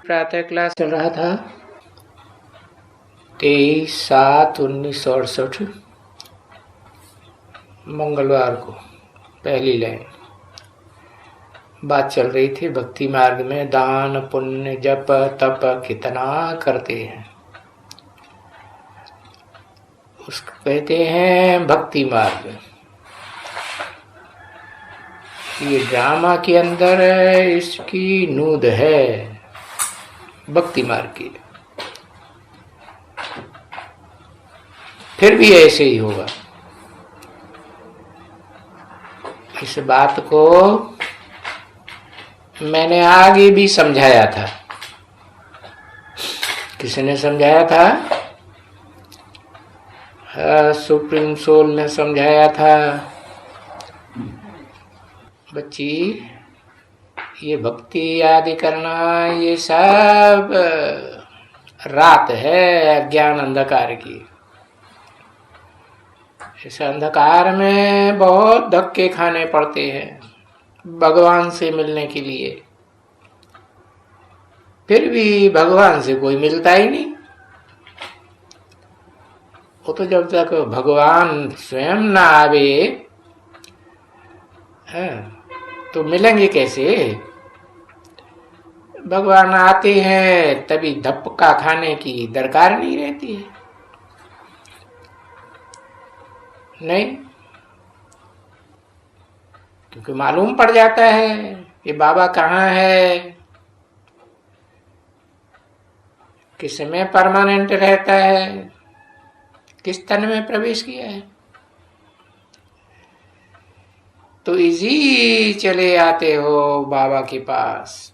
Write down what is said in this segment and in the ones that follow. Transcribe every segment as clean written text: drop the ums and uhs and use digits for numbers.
प्रातः क्लास चल रहा था 23/7/1968 मंगलवार को। पहली लाइन बात चल रही थी भक्ति मार्ग में दान पुण्य जप तप कितना करते हैं, उसको कहते हैं भक्ति मार्ग। ये ड्रामा के अंदर इसकी नूद है भक्ति मार्ग की। फिर भी ऐसे ही होगा। इस बात को मैंने आगे भी समझाया था। किसने समझाया था? सुप्रीम सोल ने समझाया था। बच्ची, ये भक्ति आदि करना ये सब रात है अज्ञान अंधकार की। इस अंधकार में बहुत धक्के खाने पड़ते हैं भगवान से मिलने के लिए। फिर भी भगवान से कोई मिलता ही नहीं। वो तो जब तक भगवान स्वयं ना आवे तो मिलेंगे कैसे? भगवान आते हैं तभी धक्का खाने की दरकार नहीं रहती है। नहीं, क्योंकि मालूम पड़ जाता है कि बाबा कहाँ है, किस में परमानेंट रहता है, किस तन में प्रवेश किया है। तो इजी चले आते हो बाबा के पास।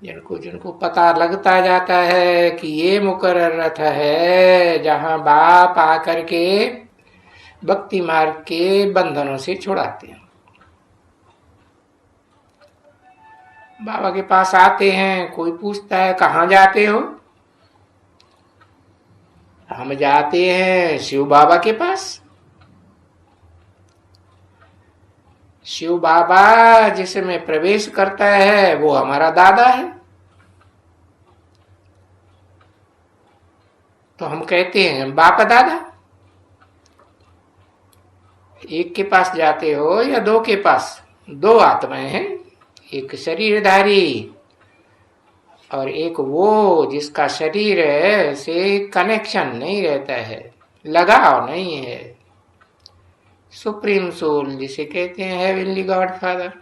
जिनको पता लगता जाता है कि ये मुकर्रर रथ है जहां बाप आकर के भक्ति मार्ग के बंधनों से छुड़ाते हैं। बाबा के पास आते हैं, कोई पूछता है कहाँ जाते हो? हम जाते हैं शिव बाबा के पास। शिव बाबा जिसमें प्रवेश करता है वो हमारा दादा है। तो हम कहते हैं बाप दादा। एक के पास जाते हो या दो के पास? दो आत्माएं हैं, एक शरीरधारी और एक वो जिसका शरीर से कनेक्शन नहीं रहता है, लगाव नहीं है। सुप्रीम सोल जिसे कहते हैं हेवनली गॉड फादर।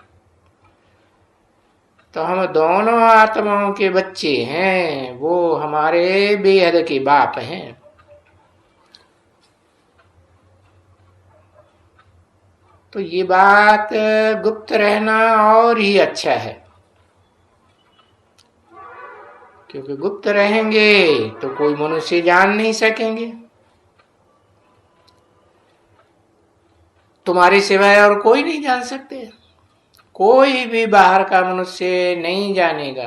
तो हम दोनों आत्माओं के बच्चे हैं, वो हमारे बेहद के बाप हैं। तो ये बात गुप्त रहना और ही अच्छा है, क्योंकि गुप्त रहेंगे तो कोई मनुष्य जान नहीं सकेंगे। तुम्हारे सिवाय और कोई नहीं जान सकते। कोई भी बाहर का मनुष्य नहीं जानेगा।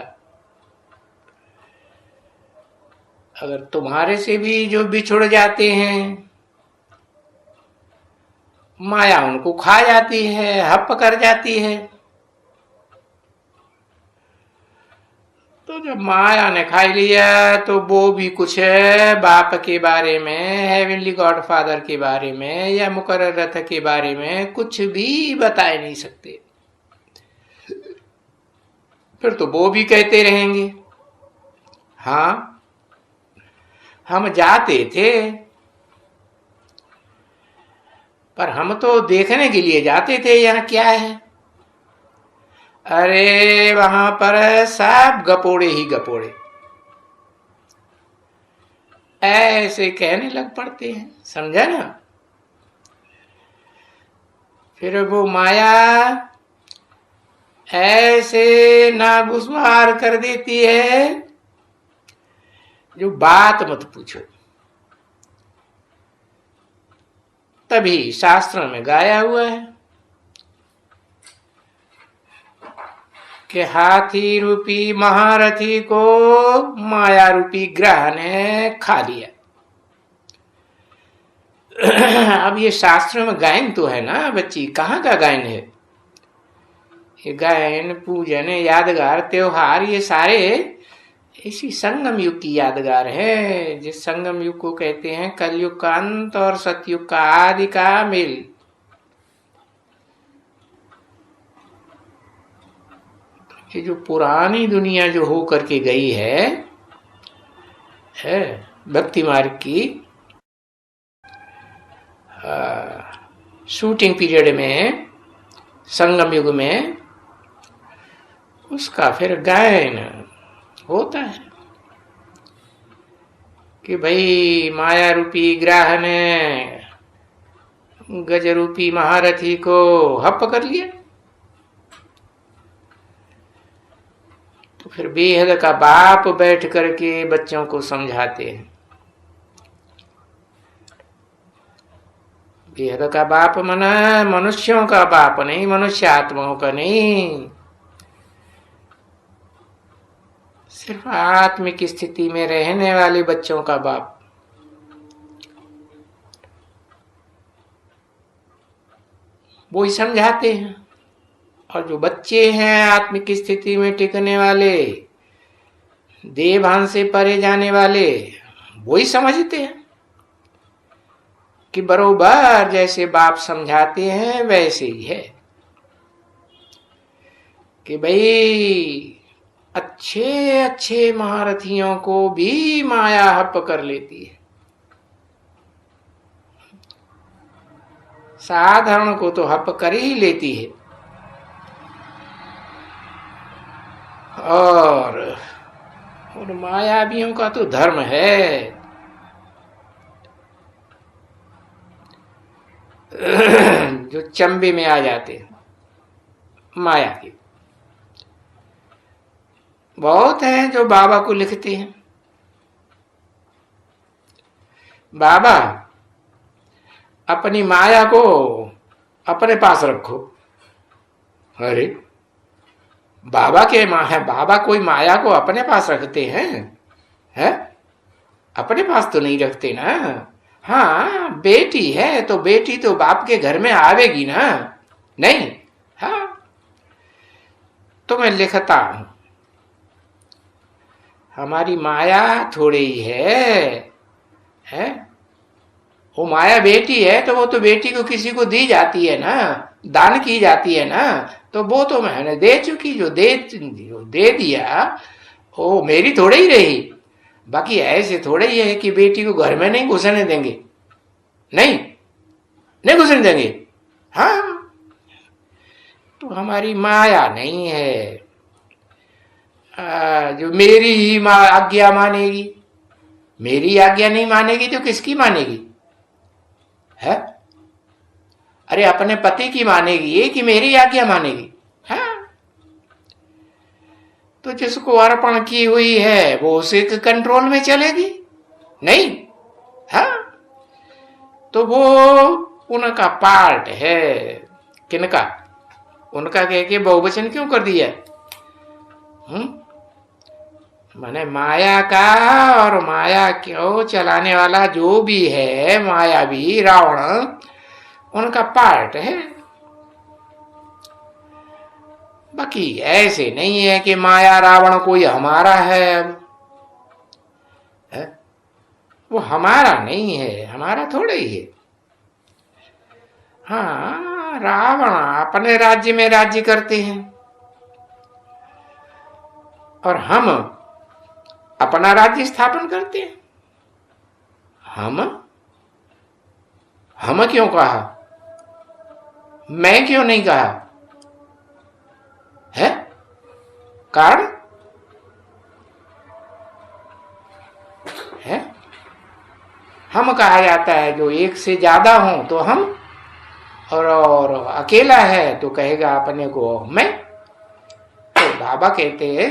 अगर तुम्हारे से भी जो बिछुड़ जाते हैं, माया उनको खा जाती है, हप कर जाती है। तो जब माया ने खा लिया तो वो भी कुछ बाप के बारे में, हेवनली गॉड फादर के बारे में या मुकर्रर रथ के बारे में कुछ भी बता नहीं सकते। फिर तो वो भी कहते रहेंगे हाँ हम जाते थे, पर हम तो देखने के लिए जाते थे यहाँ क्या है। अरे वहां पर सब गपोड़े ही गपोड़े ऐसे कहने लग पड़ते हैं, समझा ना। फिर वो माया ऐसे नागुसवार कर देती है जो बात मत पूछो। तभी शास्त्रों में गाया हुआ है कि हाथी रूपी महारथी को माया रूपी ग्रह ने खा लिया। अब ये शास्त्रों में गायन तो है ना बच्ची, कहाँ का गायन है? ये गायन, पूजन, यादगार, त्योहार, ये सारे इसी संगम युग की यादगार है, जिस संगम युग को कहते हैं कलयुग का अंत और सतयुग का आदि का मेल। ये जो पुरानी दुनिया जो हो करके गई है भक्ति मार्ग की शूटिंग पीरियड में, संगम युग में, उसका फिर गायन होता है कि भाई माया रूपी ग्राह ने गज रूपी महारथी को हप कर लिया, तो फिर बेहद का बाप बैठ करके बच्चों को समझाते हैं। बेहद का बाप मना मनुष्यों का बाप नहीं, मनुष्य आत्माओं का नहीं, सिर्फ आत्मिक स्थिति में रहने वाले बच्चों का बाप। वो ही समझाते हैं। और जो बच्चे हैं आत्मिक स्थिति में टिकने वाले, देवभान से परे जाने वाले, वो ही समझते हैं कि बरोबर जैसे बाप समझाते हैं वैसे ही है कि भाई अच्छे अच्छे महारथियों को भी माया हप कर लेती है, साधारण को तो हप कर ही लेती है। और मायावियों का तो धर्म है जो चंबे में आ जाते हैं माया के। बहुत हैं जो बाबा को लिखते हैं, बाबा अपनी माया को अपने पास रखो। अरे बाबा के माँ है, बाबा कोई माया को अपने पास रखते हैं? अपने पास तो नहीं रखते ना। हाँ बेटी है तो बेटी तो बाप के घर में आवेगी ना, नहीं? हाँ तो मैं लिखता हूं, हमारी माया थोड़ी ही है? वो माया बेटी है तो वो तो बेटी को किसी को दी जाती है ना, दान की जाती है ना, तो वो तो मैंने दे चुकी, जो दे दिया वो मेरी थोड़ी ही रही। बाकी ऐसे थोड़े ही है कि बेटी को घर में नहीं घुसने देंगे, नहीं घुसने देंगे। हाँ तो हमारी माया नहीं है जो मेरी ही आज्ञा मानेगी। मेरी आज्ञा नहीं मानेगी तो किसकी मानेगी है? अरे अपने पति की मानेगी कि मेरी आज्ञा मानेगी? हाँ तो जिसको अर्पण की हुई है वो उसी के कंट्रोल में चलेगी, नहीं? हाँ तो वो उनका पार्ट है। किनका? उनका कह के बहुवचन क्यों कर दिया? माने माया का, और माया क्यों चलाने वाला जो भी है मायावी रावण, उनका पार्ट है। बाकी ऐसे नहीं है कि माया रावण कोई हमारा है? वो हमारा नहीं है, हमारा थोड़ा ही है। हाँ रावण अपने राज्य में राज्य करते हैं और हम अपना राज्य स्थापन करते हैं। हम क्यों कहा? मैं क्यों नहीं कहा है? कारण है, हम कहा जाता है जो एक से ज्यादा हो तो हम, और अकेला है तो कहेगा अपने को मैं। तो बाबा कहते हैं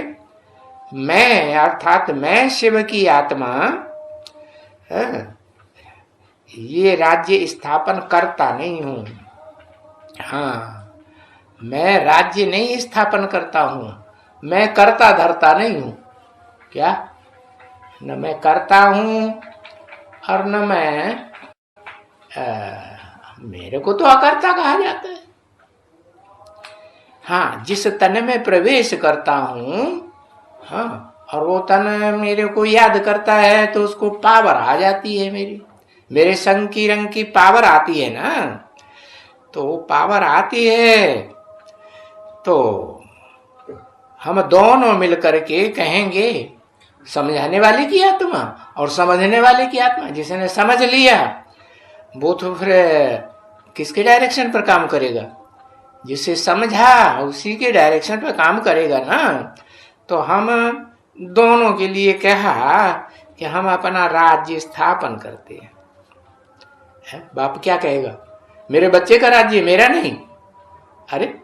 मैं अर्थात मैं शिव की आत्मा ये राज्य स्थापन करता नहीं हूं। हाँ मैं राज्य नहीं स्थापन करता हूं, मैं करता धरता नहीं हूं। क्या? न मैं करता हूं और न मैं मेरे को तो अकर्ता कहा जाता है। हाँ, जिस तन में प्रवेश करता हूं, हाँ, और वो तन मेरे को याद करता है तो उसको पावर आ जाती है, मेरे संग की रंग की पावर आती है ना। तो पावर आती है तो हम दोनों मिलकर के कहेंगे, समझाने वाले की आत्मा और समझने वाले की आत्मा। जिसने समझ लिया वो तो फिर किसके डायरेक्शन पर काम करेगा? जिसे समझा उसी के डायरेक्शन पर काम करेगा ना। तो हम दोनों के लिए कहा कि हम अपना राज्य स्थापन करते हैं। बाप क्या कहेगा? मेरे बच्चे का राज्य, मेरा नहीं। अरे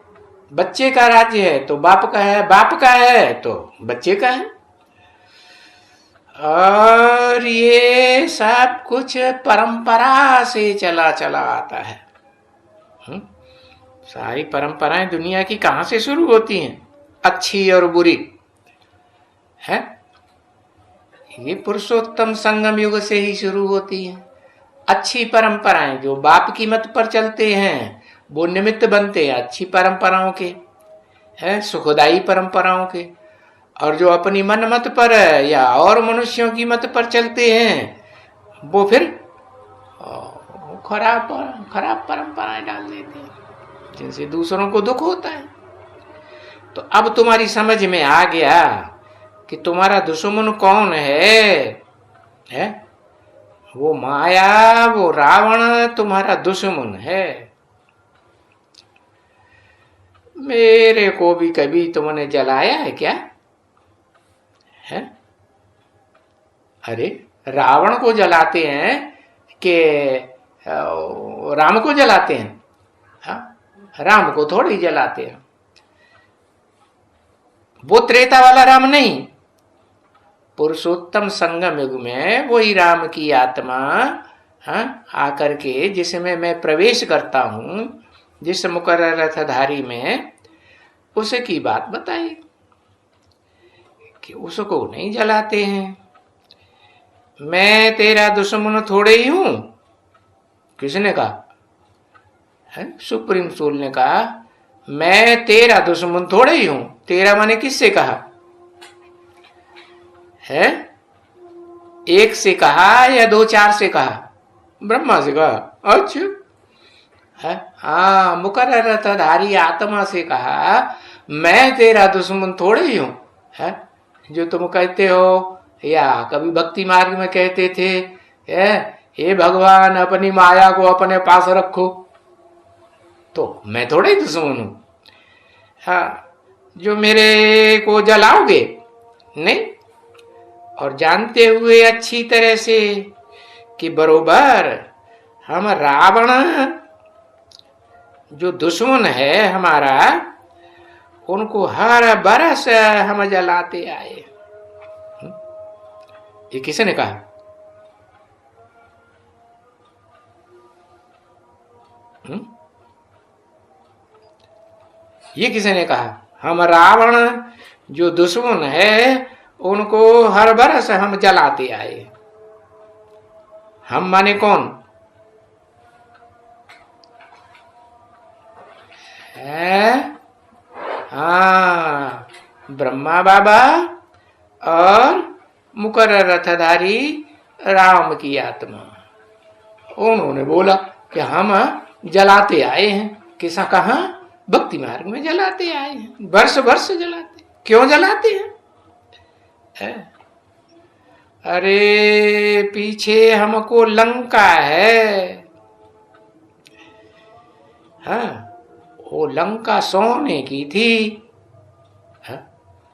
बच्चे का राज्य है तो बाप का है, बाप का है तो बच्चे का है। और ये सब कुछ परंपरा से चला चला आता है। सारी परंपराएं दुनिया की कहां से शुरू होती हैं? अच्छी और बुरी है, ये पुरुषोत्तम संगम युग से ही शुरू होती हैं। अच्छी परंपराएं जो बाप की मत पर चलते हैं वो निमित्त बनते हैं अच्छी परंपराओं के, है सुखदायी परंपराओं के। और जो अपनी मन मत पर या और मनुष्यों की मत पर चलते हैं वो फिर खराब खराब परंपराएं डाल देते हैं जिनसे दूसरों को दुख होता है। तो अब तुम्हारी समझ में आ गया कि तुम्हारा दुश्मन कौन है? वो माया, वो रावण तुम्हारा दुश्मन है। मेरे को भी कभी तुमने जलाया है क्या? है? अरे रावण को जलाते हैं कि राम को जलाते हैं? हाँ, राम को थोड़ी जलाते हैं। वो त्रेता वाला राम नहीं, पुरुषोत्तम संगम युग में वही राम की आत्मा आकर के जिसमें मैं प्रवेश करता हूं, जिस मुकर्रर रथधारी में, उसकी बात बताई कि उसको नहीं जलाते हैं। मैं तेरा दुश्मन थोड़े ही हूं। किसने कहा? सुप्रीम सोल ने कहा मैं तेरा दुश्मन थोड़े ही हूं। तेरा माने किससे कहा है? एक से कहा या दो चार से कहा? ब्रह्मा से कहा। अच्छा है, हाँ, मुकर्रर रथधारी आत्मा से कहा मैं तेरा दुश्मन थोड़े ही हूं। है जो तुम कहते हो या कभी भक्ति मार्ग में कहते थे, हे भगवान अपनी माया को अपने पास रखो, तो मैं थोड़े ही दुश्मन हूं। हाँ, जो मेरे को जलाओगे नहीं, और जानते हुए अच्छी तरह से कि बरोबर हम रावण जो दुश्मन है हमारा, उनको हर बरस हम जलाते आए। ये किसने कहा? ये किसने कहा? हम रावण जो दुश्मन है उनको हर बरस हम जलाते आए। हम माने कौन है? हाँ, ब्रह्मा बाबा और मुकर्रर रथधारी राम की आत्मा। उन्होंने बोला कि हम जलाते आए हैं। किसा कहा? भक्ति मार्ग में जलाते आए हैं, वर्ष वर्ष जलाते। क्यों जलाते हैं? अरे पीछे हमको लंका है। हाँ, वो लंका सोने की थी।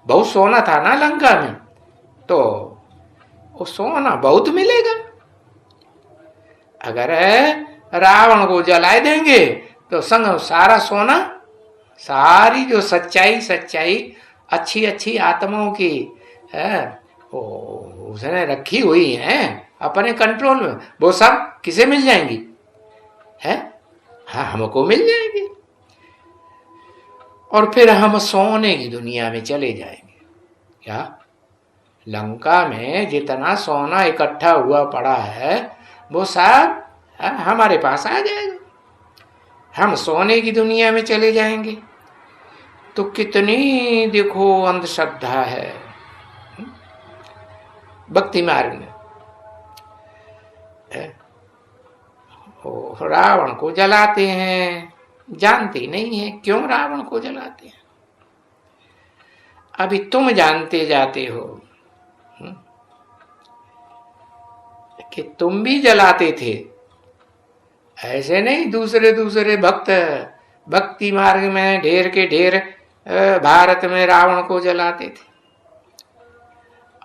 बहुत सोना था ना लंका में, तो वो सोना बहुत मिलेगा। अगर रावण को जलाए देंगे तो संग सारा सोना, सारी जो सच्चाई अच्छी अच्छी आत्माओं की है वो उसने रखी हुई है अपने कंट्रोल में, वो सब किसे मिल जाएंगी? है हाँ, हमको मिल जाएंगी। और फिर हम सोने की दुनिया में चले जाएंगे। क्या? लंका में जितना सोना इकट्ठा हुआ पड़ा है वो सब हमारे पास आ जाएगा। हम सोने की दुनिया में चले जाएंगे। तो कितनी देखो अंधश्रद्धा है भक्ति मार्ग में। रावण को जलाते हैं, जानते नहीं है क्यों रावण को जलाते हैं। अभी तुम जानते जाते हो कि तुम भी जलाते थे, ऐसे नहीं दूसरे दूसरे भक्त भक्ति मार्ग में ढेर के ढेर भारत में रावण को जलाते थे।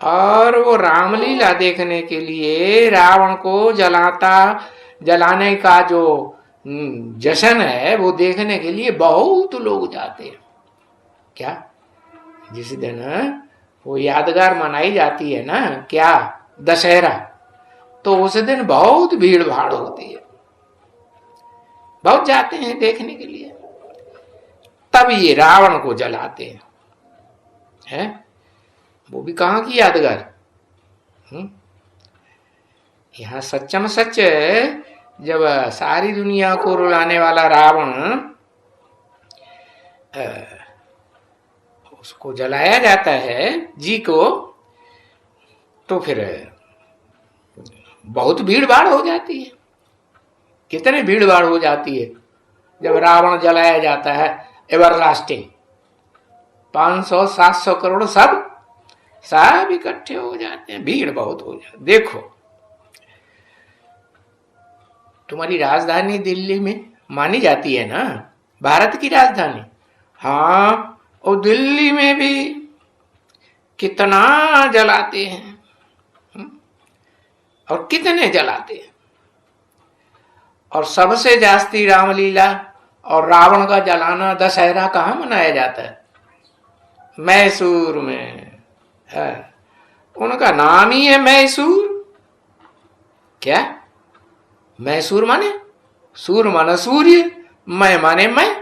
और वो रामलीला देखने के लिए रावण को जलाने का जो जश्न है वो देखने के लिए बहुत लोग जाते हैं। क्या जिस दिन वो यादगार मनाई जाती है ना, क्या दशहरा, तो उस दिन बहुत भीड़ भाड़ होती है, बहुत जाते हैं देखने के लिए। तब ये रावण को जलाते हैं, वो भी कहां की यादगार। यहां सच्चम सच जब सारी दुनिया को रुलाने वाला रावण उसको जलाया जाता है जी को, तो फिर बहुत भीड़ भाड़ हो जाती है। कितनी भीड़ भाड़ हो जाती है जब रावण जलाया जाता है, एवरलास्टिंग 500-700 करोड़ सब इकट्ठे हो जाते हैं, भीड़ बहुत हो जाती है। देखो तुम्हारी राजधानी दिल्ली में मानी जाती है ना, भारत की राजधानी, हाँ, और दिल्ली में भी कितना जलाते हैं और कितने जलाते हैं। और सबसे जास्ती रामलीला और रावण का जलाना दशहरा कहाँ मनाया जाता है? मैसूर में है। उनका नाम ही है मैसूर। क्या मैसूर माने? सूर माने सूर्य, मैं माने मैं।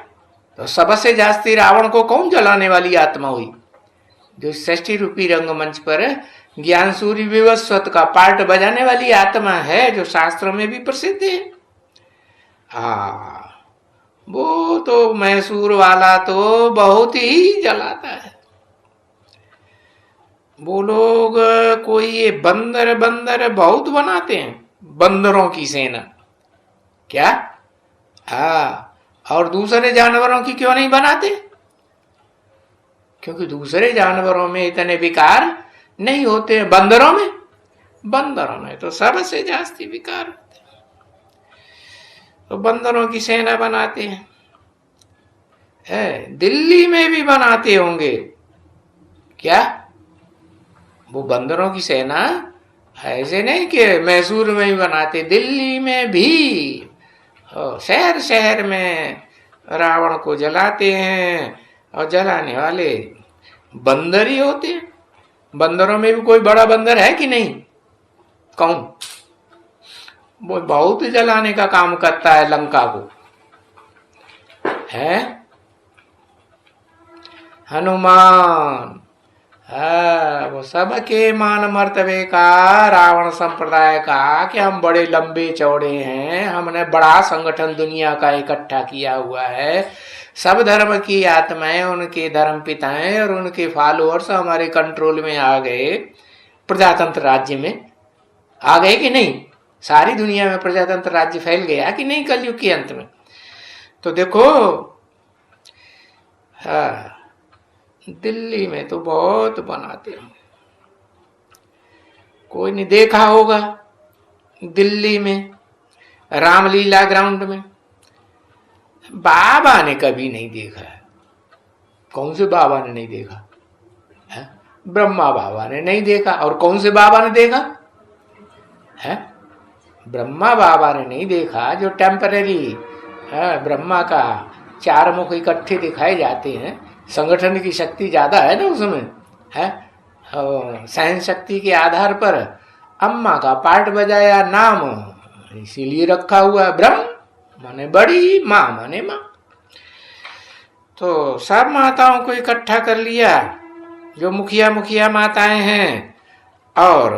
तो सबसे जास्ती रावण को कौन जलाने वाली आत्मा हुई? जो 60 रूपी रंगमंच पर ज्ञान सूर्य विवस्वत का पार्ट बजाने वाली आत्मा है, जो शास्त्रों में भी प्रसिद्ध है। वो तो मैसूर वाला तो बहुत ही जलाता है। वो लोग कोई ये बंदर बहुत बनाते हैं, बंदरों की सेना। क्या? और दूसरे जानवरों की क्यों नहीं बनाते? क्योंकि दूसरे जानवरों में इतने विकार नहीं होते हैं। बंदरों में तो सबसे जास्ती विकार होते हैं, तो बंदरों की सेना बनाते हैं। दिल्ली में भी बनाते होंगे। क्या? वो बंदरों की सेना ऐसे नहीं कि मैसूर में ही बनाते, दिल्ली में भी शहर शहर में रावण को जलाते हैं। और जलाने वाले बंदर ही होते हैं। बंदरों में भी कोई बड़ा बंदर है कि नहीं? कौन? वो बहुत जलाने का काम करता है लंका को, है हनुमान। वो सबके मान मर्तबे का, रावण संप्रदाय का, कि हम बड़े लंबे चौड़े हैं, हमने बड़ा संगठन दुनिया का इकट्ठा किया हुआ है, सब धर्म की आत्माएं, उनके धर्म पिताएं और उनके फॉलोअर्स हमारे कंट्रोल में आ गए, प्रजातंत्र राज्य में आ गए कि नहीं? सारी दुनिया में प्रजातंत्र राज्य फैल गया कि नहीं कलयुग के अंत में? तो देखो, दिल्ली में तो बहुत बनाते हैं। कोई नहीं देखा होगा दिल्ली में रामलीला ग्राउंड में? बाबा ने कभी नहीं देखा है। कौन से बाबा ने नहीं देखा है? ब्रह्मा बाबा ने नहीं देखा। और कौन से बाबा ने देखा है? ब्रह्मा बाबा ने नहीं देखा। जो टेम्पररी ब्रह्मा का 4 मुख इकट्ठे दिखाए जाते हैं, संगठन की शक्ति ज्यादा है ना उसमें, है साइंस शक्ति के आधार पर अम्मा का पार्ट बजाया नाम, इसीलिए रखा हुआ है ब्रह्म माने बड़ी, माँ माने माँ। तो सब माताओं को इकट्ठा कर लिया, जो मुखिया माताएं हैं, और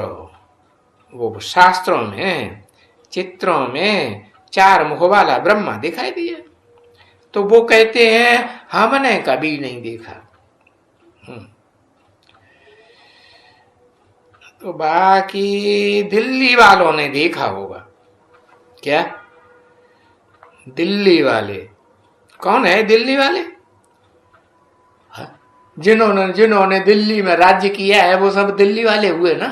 वो शास्त्रों में चित्रों में 4 मुख वाला ब्रह्मा दिखाई दिया। तो वो कहते हैं हमने कभी नहीं देखा। तो बाकी दिल्ली वालों ने देखा होगा। क्या? दिल्ली वाले कौन है? दिल्ली वाले जिन्होंने जिन्होंने दिल्ली में राज्य किया है वो सब दिल्ली वाले हुए ना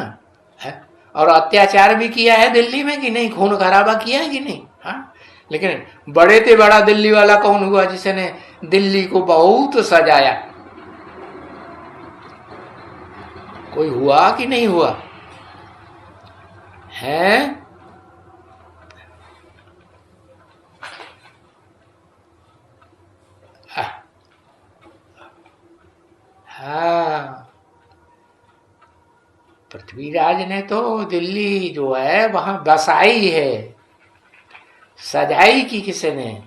है? और अत्याचार भी किया है दिल्ली में कि नहीं? खून खराबा किया है कि नहीं? हाँ, लेकिन बड़े से बड़ा दिल्ली वाला कौन हुआ जिसने दिल्ली को बहुत सजाया? कोई हुआ कि नहीं हुआ है? हाँ, पृथ्वीराज ने तो दिल्ली जो है वहां बसाई है, सजाई की किसने?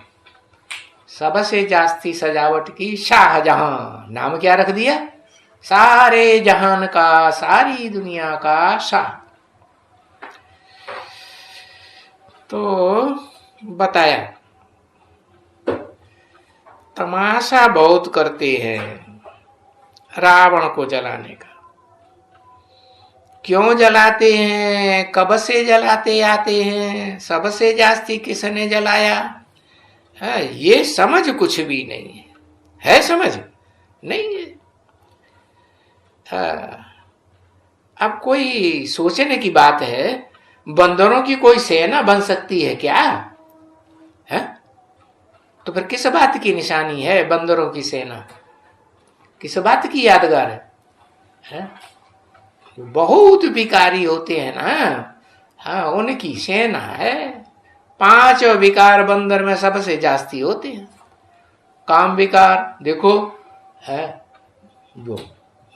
सबसे जास्ती सजावट की शाहजहां। नाम क्या रख दिया? सारे जहान का, सारी दुनिया का शाह। तो बताया तमाशा बहुत करते हैं रावण को जलाने का। क्यों जलाते हैं? कब से जलाते आते हैं? सबसे जास्ती किसने जलाया? है ये समझ कुछ भी नहीं है। है समझ नहीं है। अब कोई सोचने की बात है, बंदरों की कोई सेना बन सकती है क्या? है तो फिर किस बात की निशानी है बंदरों की सेना? किस बात की यादगार है? बहुत विकारी होते हैं ना, हाँ, उनकी सेना है। 5 विकार बंदर में सबसे जास्ती होते हैं। काम विकार देखो है, जो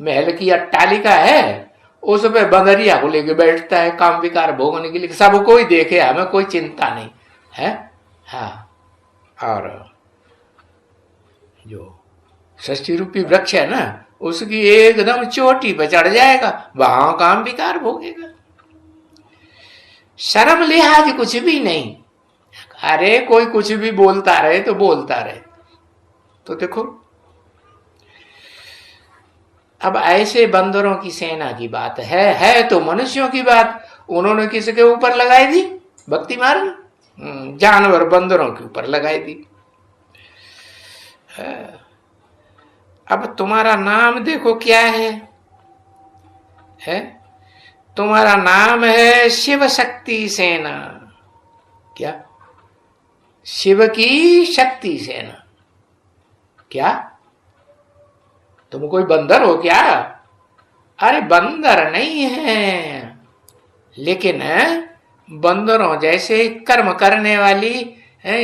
महल की अट्टालिका है उस पे बंदरिया को लेके बैठता है काम विकार भोगने के लिए। सब कोई देखे, हमें कोई चिंता नहीं है। हाँ, और जो षष्ठी रूपी वृक्ष है ना, उसकी एकदम चोटी पे चढ़ जाएगा, वहां काम विकार भोगेगा। शर्म लिहाज कुछ भी नहीं। अरे कोई कुछ भी बोलता रहे तो बोलता रहे। तो देखो अब ऐसे बंदरों की सेना की बात है तो मनुष्यों की बात उन्होंने किसके ऊपर लगाई दी? भक्ति मार्ग जानवर बंदरों के ऊपर लगाई दी। अब तुम्हारा नाम देखो क्या है? तुम्हारा नाम है शिव शक्ति सेना। क्या? शिव की शक्ति सेना। क्या तुम कोई बंदर हो क्या? अरे बंदर नहीं है, लेकिन बंदरों जैसे कर्म करने वाली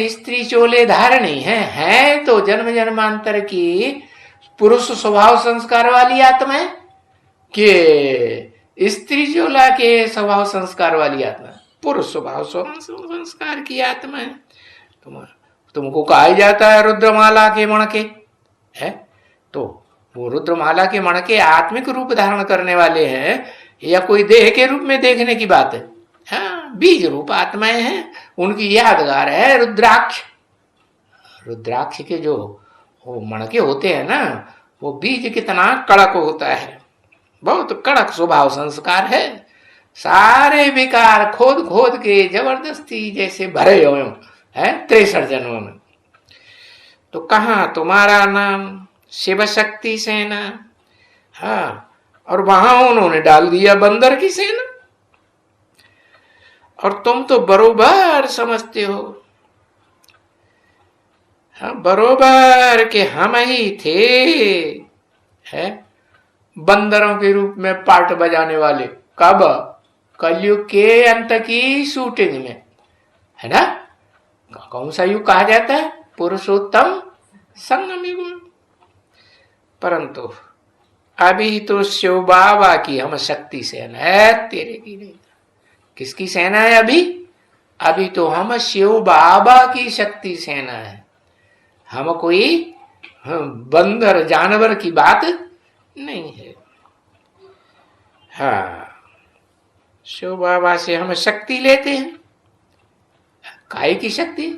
स्त्री चोले धारणी है तो जन्म जन्मांतर की पुरुष स्वभाव संस्कार वाली आत्मा है कि स्त्री चोला के स्वभाव संस्कार वाली आत्मा? पुरुष स्वभाव संस्कार की आत्मा है। तुमको कहा जाता है रुद्रमाला के मणके है, तो वो रुद्रमाला के मणके आत्मिक रूप धारण करने वाले हैं या कोई देह के रूप में देखने की बात है? हाँ, बीज रूप आत्माएं हैं, उनकी यादगार है रुद्राक्ष। रुद्राक्ष के जो वो मणके होते हैं ना, वो बीज कितना कड़क होता है, बहुत कड़क स्वभाव संस्कार है। सारे विकार खोद खोद के जबरदस्ती जैसे भरे हुए हैं 63 जन्मों में। तो कहा तुम्हारा नाम शिव शक्ति सेना। हाँ, और वहां उन्होंने डाल दिया बंदर की सेना। और तुम तो बरोबर समझते हो, हाँ, बरोबर के हम ही थे है बंदरों के रूप में पार्ट बजाने वाले। कब? कलयुग के अंत की शूटिंग में, है ना? कौन सा युग कहा जाता है? पुरुषोत्तम संगम युग। परंतु अभी तो शिव बाबा की हम शक्ति सेना है, तेरे की नहीं। किसकी सेना है अभी? अभी तो हम शिव बाबा की शक्ति सेना है। हम कोई बंदर जानवर की बात नहीं है। हाँ, शिव बाबा से हम शक्ति लेते हैं। काय की शक्ति?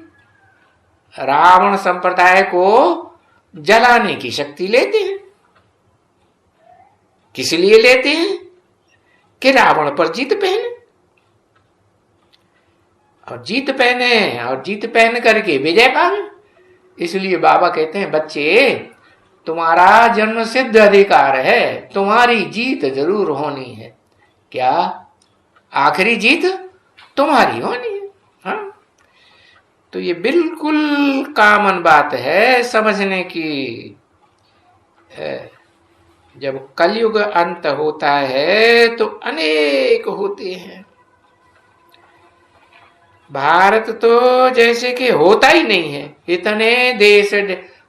रावण संप्रदाय को जलाने की शक्ति लेते हैं। किस लिए लेते हैं? कि रावण पर जीत पहने, और जीत पहने और जीत पहन करके विजय पावे। इसलिए बाबा कहते हैं, बच्चे तुम्हारा जन्म सिद्ध अधिकार है, तुम्हारी जीत जरूर होनी है। क्या? आखिरी जीत तुम्हारी होनी है। हाँ, तो ये बिल्कुल कॉमन बात है समझने की। जब कलयुग अंत होता है तो अनेक होते हैं। भारत तो जैसे कि होता ही नहीं है, इतने देश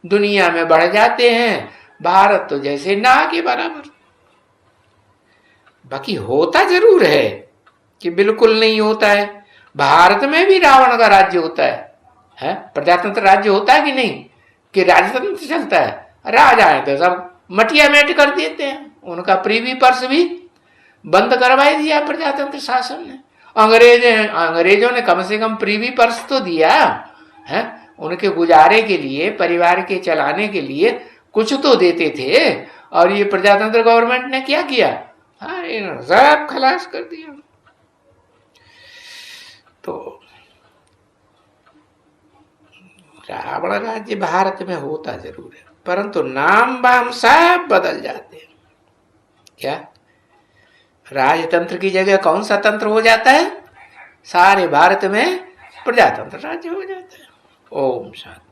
दुनिया में बढ़ जाते हैं, भारत तो जैसे ना के बराबर। बाकी होता जरूर है कि बिल्कुल नहीं होता है। भारत में भी रावण का राज्य होता है, प्रजातंत्र राज्य होता है कि नहीं? कि राजतंत्र चलता है? राजाएं तो सब मटिया मेट कर देते हैं, उनका प्रीवी पर्स भी बंद करवा दिया प्रजातंत्र शासन ने। अंग्रेजों ने कम से कम प्रीवी पर्स तो दिया है, उनके गुजारे के लिए, परिवार के चलाने के लिए कुछ तो देते थे। और ये प्रजातंत्र गवर्नमेंट ने क्या किया? सब खलास कर दिया। तो रावण राज्य भारत में होता जरूर है, परंतु नाम वाम सब बदल जाते हैं। क्या? राजतंत्र की जगह कौन सा तंत्र हो जाता है? सारे भारत में प्रजातंत्र राज्य हो जाता है। ओम शांति।